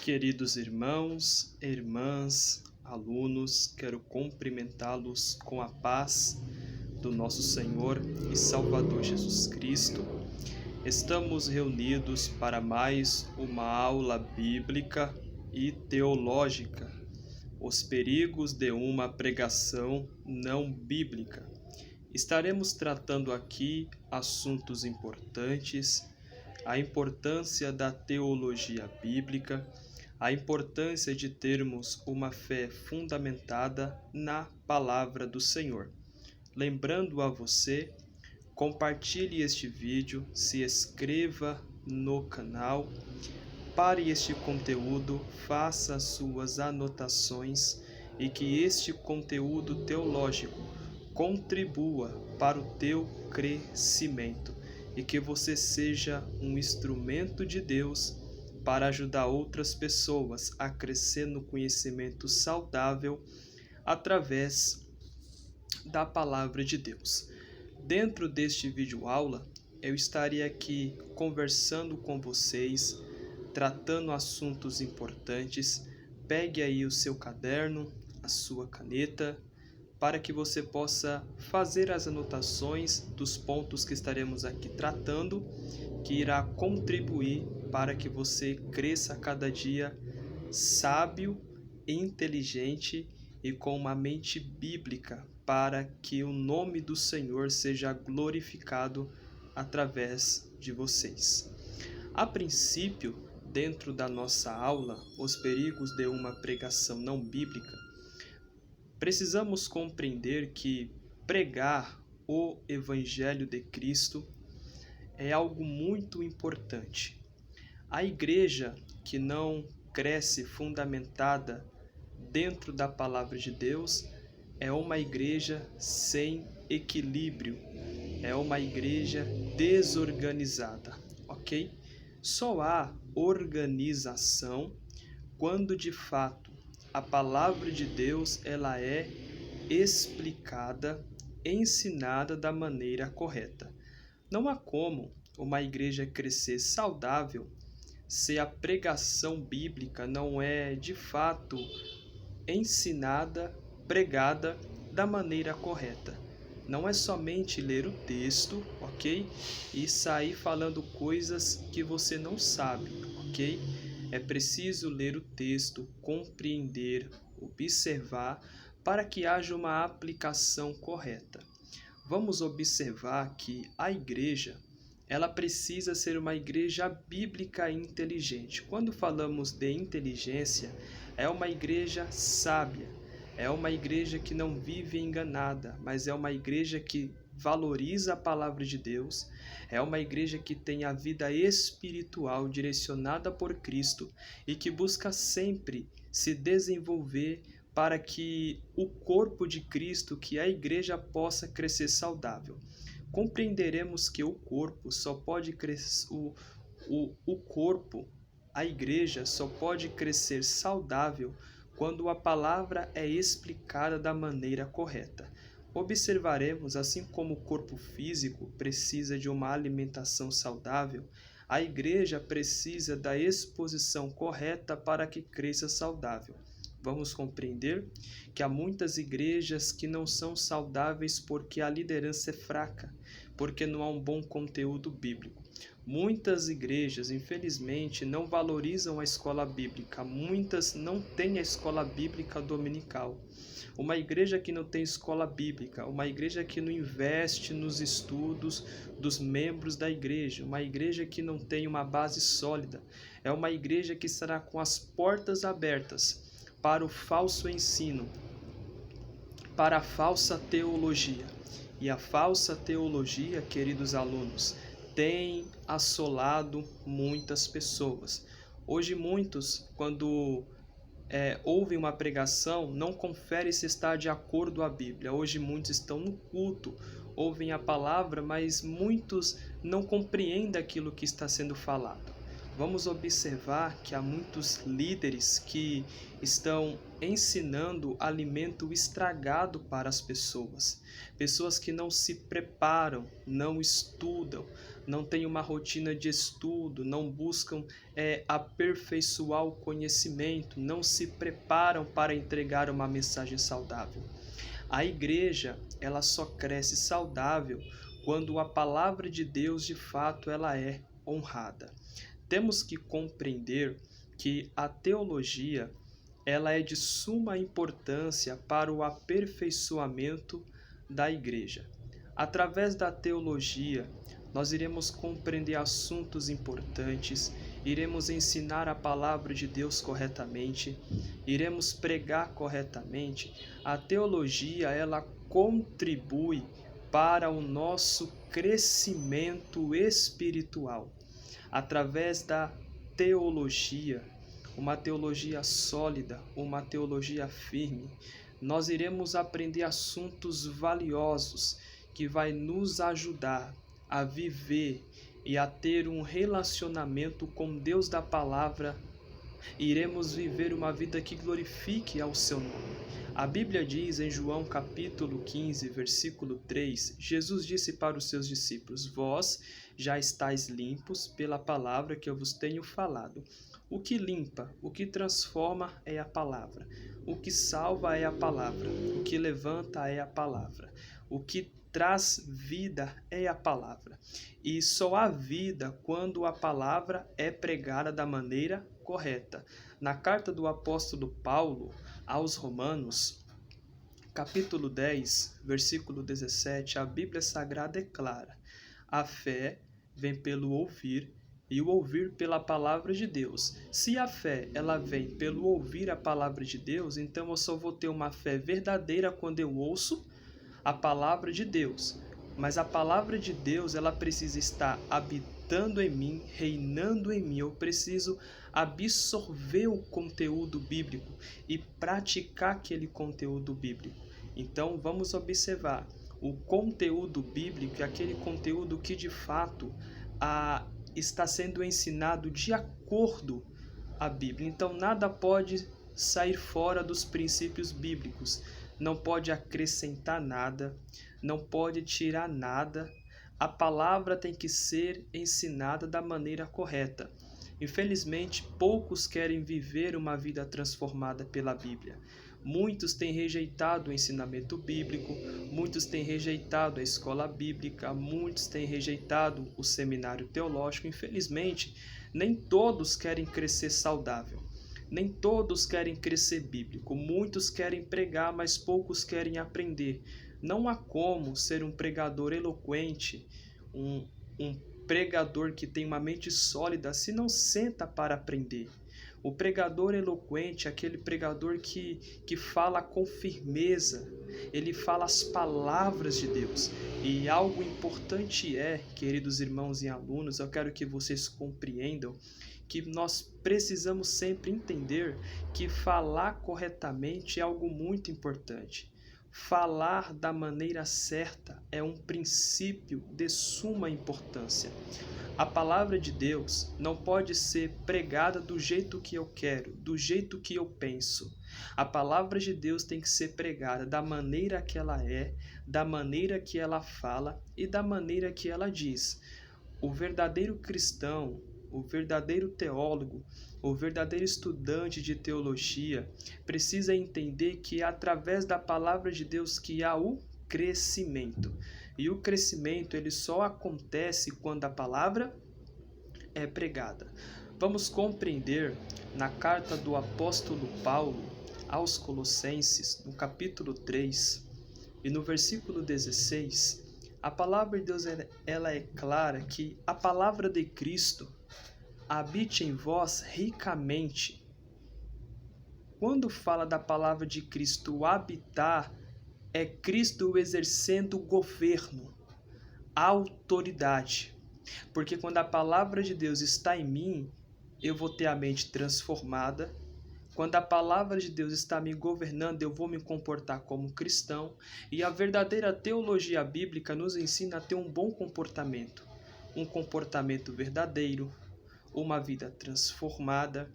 Queridos irmãos, irmãs, alunos, quero cumprimentá-los com a paz do nosso Senhor e Salvador Jesus Cristo. Estamos reunidos para mais uma aula bíblica e teológica, os perigos de uma pregação não bíblica. Estaremos tratando aqui assuntos importantes, a importância da teologia bíblica, a importância de termos uma fé fundamentada na palavra do Senhor. Lembrando a você, compartilhe este vídeo, se inscreva no canal, pare este conteúdo, faça suas anotações e que este conteúdo teológico contribua para o teu crescimento e que você seja um instrumento de Deus para ajudar outras pessoas a crescer no conhecimento saudável através da palavra de Deus. Dentro deste vídeo aula, eu estarei aqui conversando com vocês, tratando assuntos importantes. Pegue aí o seu caderno, a sua caneta, para que você possa fazer as anotações dos pontos que estaremos aqui tratando, que irá contribuir para que você cresça a cada dia sábio, inteligente e com uma mente bíblica, para que o nome do Senhor seja glorificado através de vocês. A princípio, dentro da nossa aula, os perigos de uma pregação não bíblica, precisamos compreender que pregar o Evangelho de Cristo é algo muito importante. A igreja que não cresce fundamentada dentro da palavra de Deus é uma igreja sem equilíbrio, é uma igreja desorganizada, ok? Só há organização quando de fato a palavra de Deus ela é explicada, ensinada da maneira correta. Não há como uma igreja crescer saudável se a pregação bíblica não é de fato ensinada, pregada da maneira correta. Não é somente ler o texto, ok? E sair falando coisas que você não sabe, ok? É preciso ler o texto, compreender, observar, para que haja uma aplicação correta. Vamos observar que a igreja, ela precisa ser uma igreja bíblica e inteligente. Quando falamos de inteligência, é uma igreja sábia, é uma igreja que não vive enganada, mas é uma igreja que valoriza a palavra de Deus, é uma igreja que tem a vida espiritual direcionada por Cristo e que busca sempre se desenvolver para que o corpo de Cristo, que a igreja, possa crescer saudável. Compreenderemos que o corpo só pode crescer, a igreja só pode crescer saudável quando a palavra é explicada da maneira correta. Observaremos, assim como o corpo físico precisa de uma alimentação saudável, a igreja precisa da exposição correta para que cresça saudável. Vamos compreender que há muitas igrejas que não são saudáveis porque a liderança é fraca, porque não há um bom conteúdo bíblico. Muitas igrejas, infelizmente, não valorizam a escola bíblica, muitas não têm a escola bíblica dominical. Uma igreja que não tem escola bíblica, uma igreja que não investe nos estudos dos membros da igreja, uma igreja que não tem uma base sólida, é uma igreja que estará com as portas abertas para o falso ensino, para a falsa teologia. E a falsa teologia, queridos alunos, tem assolado muitas pessoas. Hoje muitos, quando ouvem uma pregação, não conferem se está de acordo à Bíblia. Hoje muitos estão no culto, ouvem a palavra, mas muitos não compreendem aquilo que está sendo falado. vamos observar que há muitos líderes que estão ensinando alimento estragado para as pessoas. Pessoas que não se preparam, não estudam, não têm uma rotina de estudo, não buscam aperfeiçoar o conhecimento, não se preparam para entregar uma mensagem saudável. A igreja, ela só cresce saudável quando a palavra de Deus, de fato, ela é honrada. Temos que compreender que a teologia, ela é de suma importância para o aperfeiçoamento da igreja. Através da teologia, nós iremos compreender assuntos importantes, iremos ensinar a palavra de Deus corretamente, iremos pregar corretamente. A teologia, ela contribui para o nosso crescimento espiritual. Através da teologia, uma teologia sólida, uma teologia firme, nós iremos aprender assuntos valiosos que vai nos ajudar a viver e a ter um relacionamento com Deus da palavra. Iremos viver uma vida que glorifique ao seu nome. A Bíblia diz em João capítulo 15, versículo 3, Jesus disse para os seus discípulos: vós já estáis limpos pela palavra que eu vos tenho falado. O que limpa, o que transforma é a palavra. O que salva é a palavra. O que levanta é a palavra. O que traz vida é a palavra. E só há vida quando a palavra é pregada da maneira correta. Na carta do apóstolo Paulo aos Romanos, capítulo 10, versículo 17, a Bíblia Sagrada é clara: a fé vem pelo ouvir e o ouvir pela palavra de Deus. Se a fé ela vem pelo ouvir a palavra de Deus, então eu só vou ter uma fé verdadeira quando eu ouço a palavra de Deus. Mas a palavra de Deus, ela precisa estar habitando em mim, reinando em mim. Eu preciso absorver o conteúdo bíblico e praticar aquele conteúdo bíblico. Então, vamos observar o conteúdo bíblico, aquele conteúdo que de fato está sendo ensinado de acordo à Bíblia. Então, nada pode sair fora dos princípios bíblicos. Não pode acrescentar nada, não pode tirar nada. A palavra tem que ser ensinada da maneira correta. Infelizmente, poucos querem viver uma vida transformada pela Bíblia. Muitos têm rejeitado o ensinamento bíblico, muitos têm rejeitado a escola bíblica, muitos têm rejeitado o seminário teológico. Infelizmente, nem todos querem crescer saudável. Nem todos querem crescer bíblico, muitos querem pregar, mas poucos querem aprender. Não há como ser um pregador eloquente, um pregador que tem uma mente sólida, se não senta para aprender. O pregador eloquente, aquele pregador que fala com firmeza, ele fala as palavras de Deus. E algo importante queridos irmãos e alunos, eu quero que vocês compreendam que nós precisamos sempre entender que falar corretamente é algo muito importante. Falar da maneira certa é um princípio de suma importância. A palavra de Deus não pode ser pregada do jeito que eu quero, do jeito que eu penso. A palavra de Deus tem que ser pregada da maneira que ela é, da maneira que ela fala e da maneira que ela diz. O verdadeiro cristão, o verdadeiro teólogo, o verdadeiro estudante de teologia precisa entender que é através da palavra de Deus que há o crescimento. E o crescimento ele só acontece quando a palavra é pregada. Vamos compreender na carta do apóstolo Paulo aos Colossenses, no capítulo 3 e no versículo 16, a palavra de Deus ela é clara que a palavra de Cristo habite em vós ricamente. Quando fala da palavra de Cristo habitar, é Cristo exercendo governo, autoridade. Porque quando a palavra de Deus está em mim, eu vou ter a mente transformada. Quando a palavra de Deus está me governando, eu vou me comportar como cristão. E a verdadeira teologia bíblica nos ensina a ter um bom comportamento. Um comportamento verdadeiro, uma vida transformada.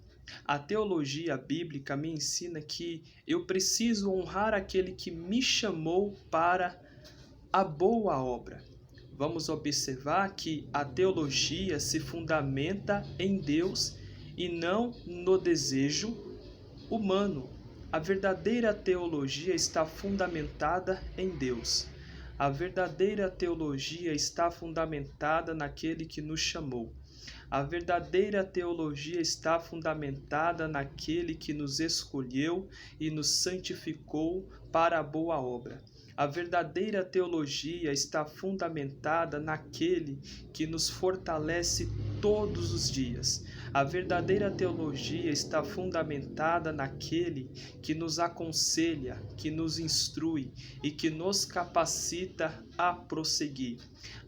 A teologia bíblica me ensina que eu preciso honrar aquele que me chamou para a boa obra. Vamos observar que a teologia se fundamenta em Deus e não no desejo humano. A verdadeira teologia está fundamentada em Deus. A verdadeira teologia está fundamentada naquele que nos chamou. A verdadeira teologia está fundamentada naquele que nos escolheu e nos santificou para a boa obra. A verdadeira teologia está fundamentada naquele que nos fortalece todos os dias. A verdadeira teologia está fundamentada naquele que nos aconselha, que nos instrui e que nos capacita a prosseguir.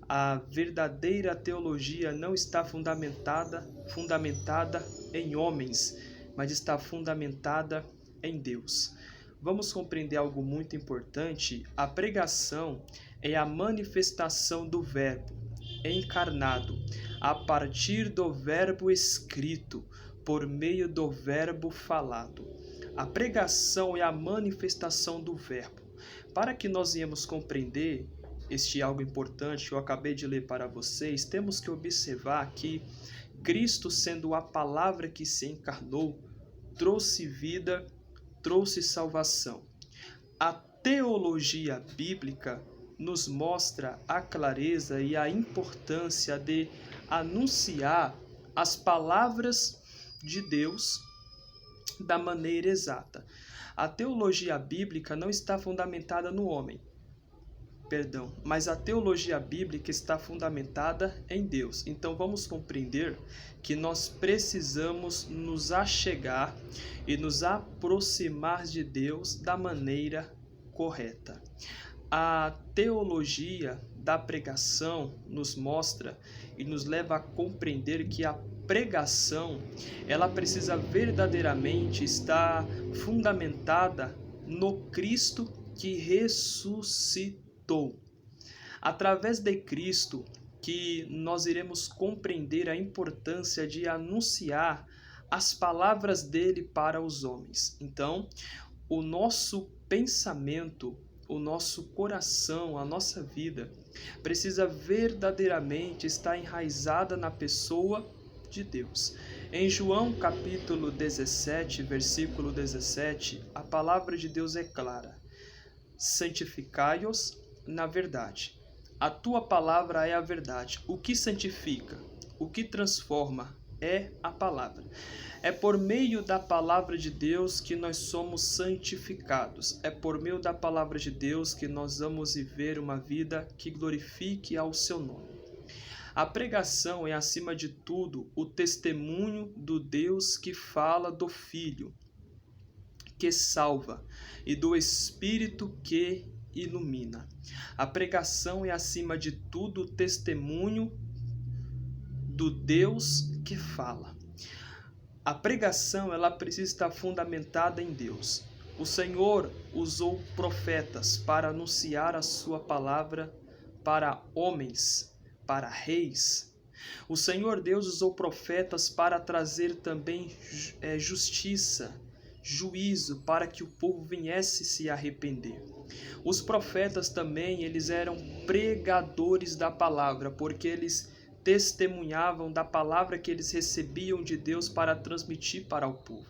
A verdadeira teologia não está fundamentada em homens, mas está fundamentada em Deus. Vamos compreender algo muito importante. A pregação é a manifestação do Verbo encarnado a partir do Verbo escrito, por meio do Verbo falado. A pregação é a manifestação do Verbo. Para que nós venhamos compreender este algo importante que eu acabei de ler para vocês, temos que observar que Cristo, sendo a palavra que se encarnou, trouxe vida, trouxe salvação. A teologia bíblica nos mostra a clareza e a importância de anunciar as palavras de Deus da maneira exata. A teologia bíblica não está fundamentada no homem, mas a teologia bíblica está fundamentada em Deus. Então vamos compreender que nós precisamos nos achegar e nos aproximar de Deus da maneira correta. A teologia da pregação nos mostra e nos leva a compreender que a pregação, ela precisa verdadeiramente estar fundamentada no Cristo que ressuscitou. Através de Cristo que nós iremos compreender a importância de anunciar as palavras dele para os homens. Então, o nosso pensamento, o nosso coração, a nossa vida precisa verdadeiramente estar enraizada na pessoa de Deus. Em João capítulo 17, versículo 17, a palavra de Deus é clara: santificai-os na verdade. A tua palavra é a verdade. O que santifica, o que transforma é a palavra. É por meio da palavra de Deus que nós somos santificados. É por meio da palavra de Deus que nós vamos viver uma vida que glorifique ao seu nome. A pregação é, acima de tudo, o testemunho do Deus que fala, do Filho que salva e do Espírito que ilumina. A pregação é, acima de tudo, o testemunho do Deus que fala. A pregação, ela precisa estar fundamentada em Deus. O Senhor usou profetas para anunciar a sua palavra para homens, para reis. O Senhor Deus usou profetas para trazer também justiça, juízo, para que o povo viesse se arrepender. Os profetas também, eles eram pregadores da palavra, porque eles testemunhavam da palavra que eles recebiam de Deus para transmitir para o povo.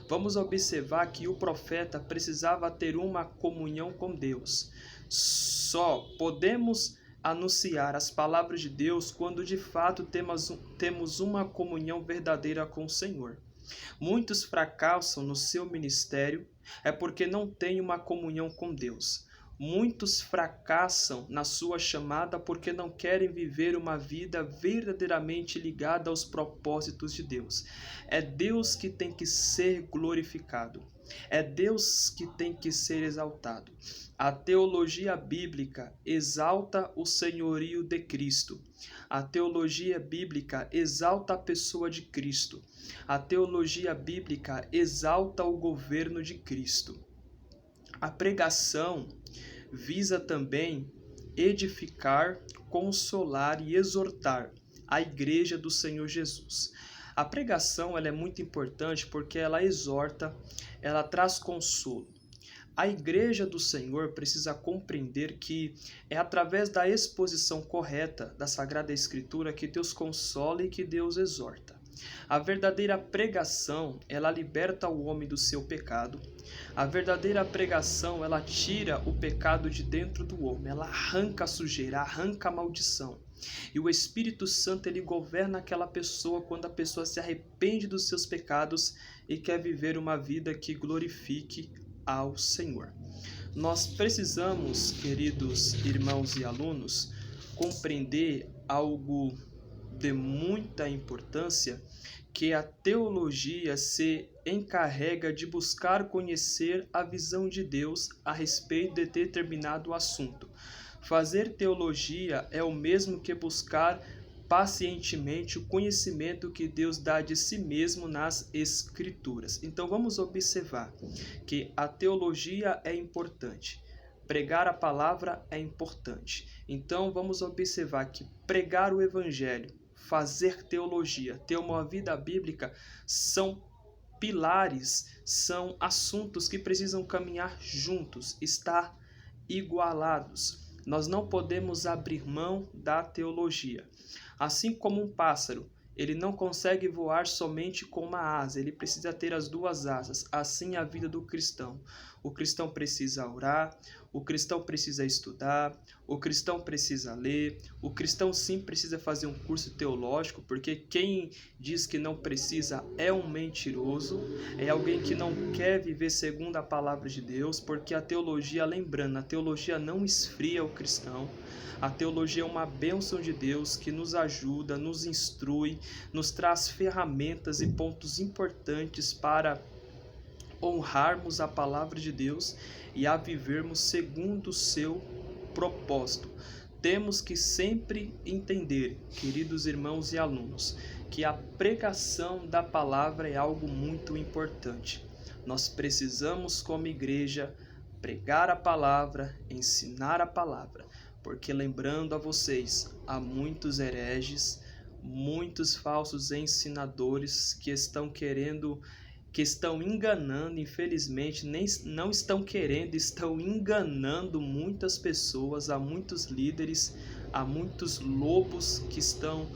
Vamos observar que o profeta precisava ter uma comunhão com Deus. Só podemos anunciar as palavras de Deus quando de fato temos uma comunhão verdadeira com o Senhor. Muitos fracassam no seu ministério porque não têm uma comunhão com Deus. Muitos fracassam na sua chamada porque não querem viver uma vida verdadeiramente ligada aos propósitos de Deus. É Deus que tem que ser glorificado. É Deus que tem que ser exaltado. A teologia bíblica exalta o senhorio de Cristo. A teologia bíblica exalta a pessoa de Cristo. A teologia bíblica exalta o governo de Cristo. A pregação visa também edificar, consolar e exortar. a igreja do Senhor Jesus. A pregação ela é muito importante porque ela exorta, ela traz consolo. A igreja do Senhor precisa compreender que é através da exposição correta da Sagrada Escritura que Deus consola e que Deus exorta. A verdadeira pregação, ela liberta o homem do seu pecado. A verdadeira pregação, ela tira o pecado de dentro do homem, ela arranca a sujeira, arranca a maldição. E o Espírito Santo, ele governa aquela pessoa quando a pessoa se arrepende dos seus pecados e quer viver uma vida que glorifique ao Senhor. Nós precisamos, queridos irmãos e alunos, compreender algo de muita importância, que a teologia se encarrega de buscar conhecer a visão de Deus a respeito de determinado assunto. Fazer teologia é o mesmo que buscar pacientemente o conhecimento que Deus dá de si mesmo nas Escrituras. Então vamos observar que a teologia é importante, pregar a palavra é importante. Então vamos observar que pregar o Evangelho, fazer teologia, ter uma vida bíblica são pilares, são assuntos que precisam caminhar juntos, estar igualados. Nós não podemos abrir mão da teologia. Assim como um pássaro, ele não consegue voar somente com uma asa, ele precisa ter as duas asas. Assim é a vida do cristão. O cristão precisa orar, o cristão precisa estudar, o cristão precisa ler, o cristão sim precisa fazer um curso teológico, porque quem diz que não precisa é um mentiroso, é alguém que não quer viver segundo a palavra de Deus, porque a teologia, lembrando, a teologia não esfria o cristão. A teologia é uma bênção de Deus que nos ajuda, nos instrui, nos traz ferramentas e pontos importantes para honrarmos a palavra de Deus e a vivermos segundo o seu propósito. Temos que sempre entender, queridos irmãos e alunos, que a pregação da palavra é algo muito importante. Nós precisamos, como igreja, pregar a palavra, ensinar a palavra, porque lembrando a vocês, há muitos hereges, muitos falsos ensinadores que estão enganando, infelizmente, não estão querendo, estão enganando muitas pessoas, há muitos líderes, há muitos lobos que estão,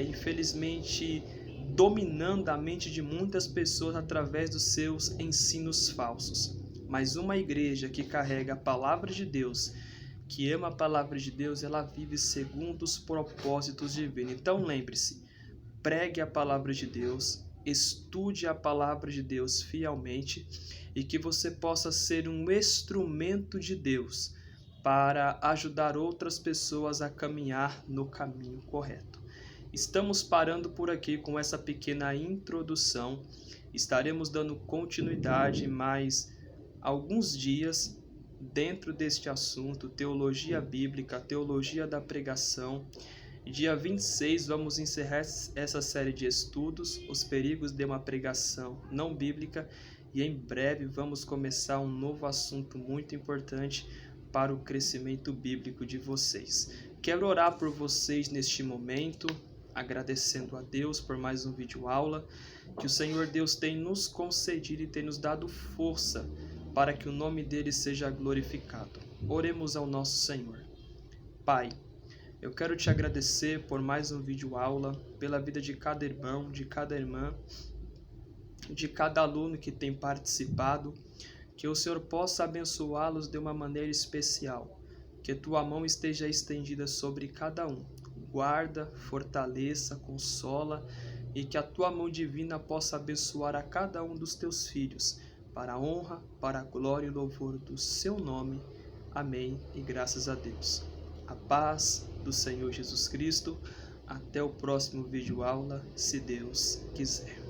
infelizmente, dominando a mente de muitas pessoas através dos seus ensinos falsos. Mas uma igreja que carrega a palavra de Deus, que ama a palavra de Deus, ela vive segundo os propósitos divinos. Então lembre-se, pregue a palavra de Deus, estude a palavra de Deus fielmente e que você possa ser um instrumento de Deus para ajudar outras pessoas a caminhar no caminho correto. Estamos parando por aqui com essa pequena introdução. Estaremos dando continuidade mais alguns dias dentro deste assunto, teologia bíblica, teologia da pregação. Dia 26 vamos encerrar essa série de estudos, os perigos de uma pregação não bíblica, e em breve vamos começar um novo assunto muito importante para o crescimento bíblico de vocês. Quero orar por vocês neste momento, agradecendo a Deus por mais um vídeo aula, que o Senhor Deus tem nos concedido e tem nos dado força para que o nome dele seja glorificado. Oremos ao nosso Senhor. Pai, eu quero te agradecer por mais um vídeo aula, pela vida de cada irmão, de cada irmã, de cada aluno que tem participado, que o Senhor possa abençoá-los de uma maneira especial, que tua mão esteja estendida sobre cada um, guarda, fortaleça, consola, e que a tua mão divina possa abençoar a cada um dos teus filhos, para a honra, para a glória e louvor do seu nome. Amém e graças a Deus. A paz do Senhor Jesus Cristo. Até o próximo vídeo aula, se Deus quiser.